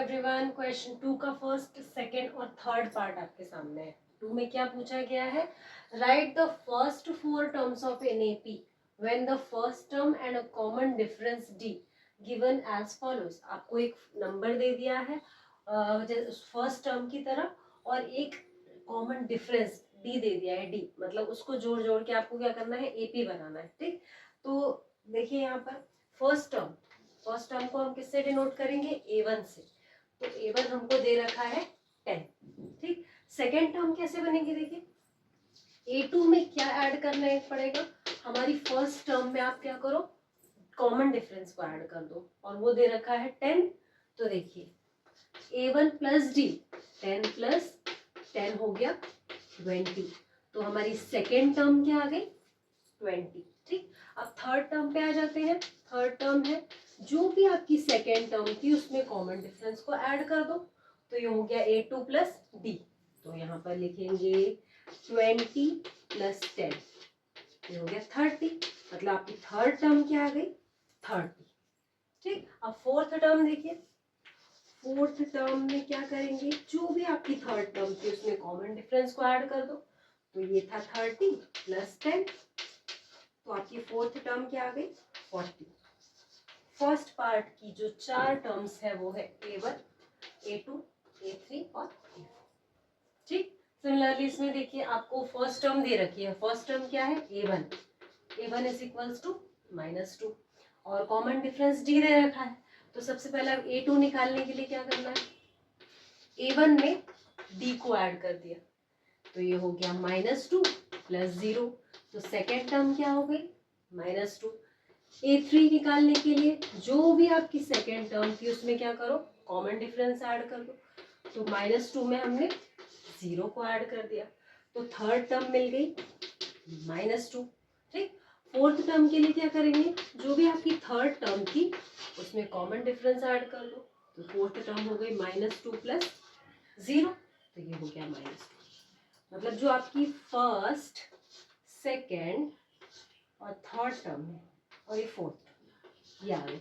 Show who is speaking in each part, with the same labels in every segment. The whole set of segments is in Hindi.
Speaker 1: एवरीवन, क्वेश्चन 2 का फर्स्ट, सेकंड और थर्ड पार्ट आपके सामने है। 2 में क्या पूछा गया है? Write the first 4 terms of an AP when the first term and a common difference D given as follows. आपको एक नंबर दे दिया है फर्स्ट टर्म की तरह और एक कॉमन डिफरेंस डी दे दिया है, डी मतलब उसको जोड़ जोड़ के आपको क्या करना है, एपी बनाना है। ठीक, तो देखिए यहाँ पर फर्स्ट टर्म को हम किससे डिनोट करेंगे? A1 से। तो A1 हमको दे रखा है 10। ठीक, सेकेंड टर्म कैसे बनेगी? देखिए A2 में क्या ऐड करना है पड़ेगा? हमारी फर्स्ट टर्म में आप क्या करो, कॉमन डिफरेंस को ऐड कर दो और वो दे रखा है 10। तो देखिए A1 प्लस डी, 10 प्लस 10 हो गया 20। तो हमारी सेकेंड टर्म क्या आ गई? 20। ठीक, अब थर्ड टर्म पे आ जाते हैं। थर्ड टर्म है जो भी आपकी सेकेंड टर्म थी उसमें कॉमन डिफरेंस को ऐड कर दो। तो ये हो गया A2 प्लस डी। तो यहाँ पर लिखेंगे 20 प्लस 10, ये हो गया 30। मतलब आपकी थर्ड टर्म क्या आ गई? 30। ठीक, अब फोर्थ टर्म देखिए। फोर्थ टर्म में क्या करेंगे? जो भी आपकी थर्ड टर्म थी उसमें कॉमन डिफरेंस को ऐड कर दो। तो ये था 30 प्लस 10। तो आपकी फोर्थ टर्म क्या आ गई? 40। फर्स्ट पार्ट की जो 4 टर्म्स है वो है A1, A2, A3 और A4। ठीक, सिमिलरली इसमें देखिए आपको फर्स्ट टर्म दे रखी है। फर्स्ट टर्म क्या है? A1। A1 is equals to -2 और कॉमन डिफरेंस D दे रखा है। तो सबसे पहले अब A2 निकालने के लिए क्या करना है? A1 में D को ऐड कर दिया। तो ये हो गया -2 प्लस 0। तो सेकेंड टर्म क्या हो गई? -2। A3 निकालने के लिए जो भी आपकी सेकेंड टर्म थी उसमें क्या करो, कॉमन डिफरेंस ऐड कर दो। तो -2 में हमने 0 को ऐड कर दिया। तो थर्ड टर्म मिल गई -2। ठीक, फोर्थ टर्म के लिए क्या करेंगे? जो भी आपकी थर्ड टर्म थी उसमें कॉमन डिफरेंस ऐड कर दो। तो फोर्थ टर्म हो गई -2 प्लस 0। तो ये हो गया -2। मतलब जो आपकी फर्स्ट, सेकेंड और थर्ड टर्म है और ये फोर्थ, ये आ गई।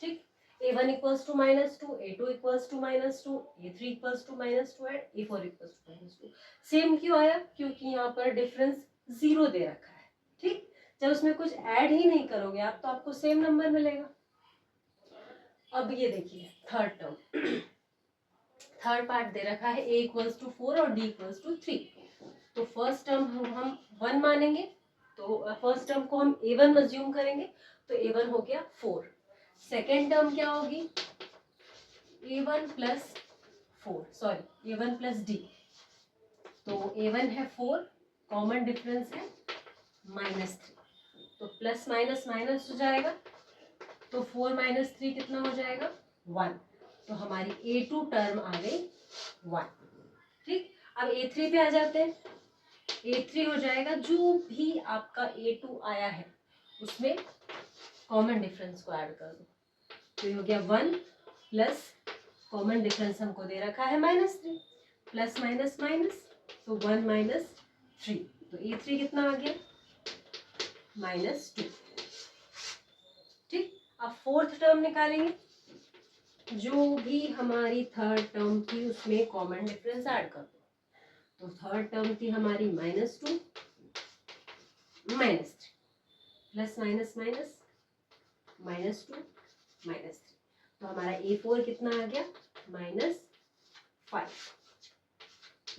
Speaker 1: ठीक, A1 equals to -2, A2 equals to -2, A3 equals to -2 and A4 equals to -2। Same क्यों आया? क्योंकि यहाँ पर डिफरेंस 0 दे रखा है। ठीक, जब उसमें कुछ ऐड ही नहीं करोगे आप तो आपको सेम नंबर मिलेगा। अब ये देखिए थर्ड टर्म, थर्ड पार्ट दे रखा है A इक्वल्स टू 4 और D इक्वल्स टू 3। तो फर्स्ट टर्म हम 1 मानेंगे, तो फर्स्ट टर्म को हम A1 अज्यूम करेंगे। तो A1 हो गया 4। सेकेंड टर्म क्या होगी? A1 plus 4, sorry A1 plus D। तो A1 है 4, कॉमन डिफरेंस है -3। तो प्लस माइनस माइनस हो जाएगा। तो 4 - 3 कितना हो जाएगा? 1। तो हमारी A2 टर्म आ गई 1। ठीक, अब A3 पे आ जाते हैं। A3 हो जाएगा जो भी आपका A2 आया है उसमें कॉमन डिफरेंस को ऐड कर दो। तो ये हो गया 1 प्लस कॉमन डिफरेंस हमको दे रखा है -3, प्लस माइनस माइनस, तो 1 - 3। तो A3 कितना आ गया? -2। ठीक, अब फोर्थ टर्म निकालेंगे। जो भी हमारी थर्ड टर्म थी उसमें कॉमन डिफरेंस ऐड कर दो। तो थर्ड टर्म थी हमारी -2 -3, प्लस माइनस माइनस -2 -3। तो हमारा A4 कितना आ गया? -5।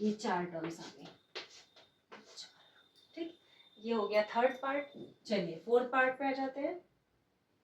Speaker 1: ये 4 टर्म्स आ गई। ठीक, ये हो गया थर्ड पार्ट। चलिए फोर्थ पार्ट पे आ जाते हैं।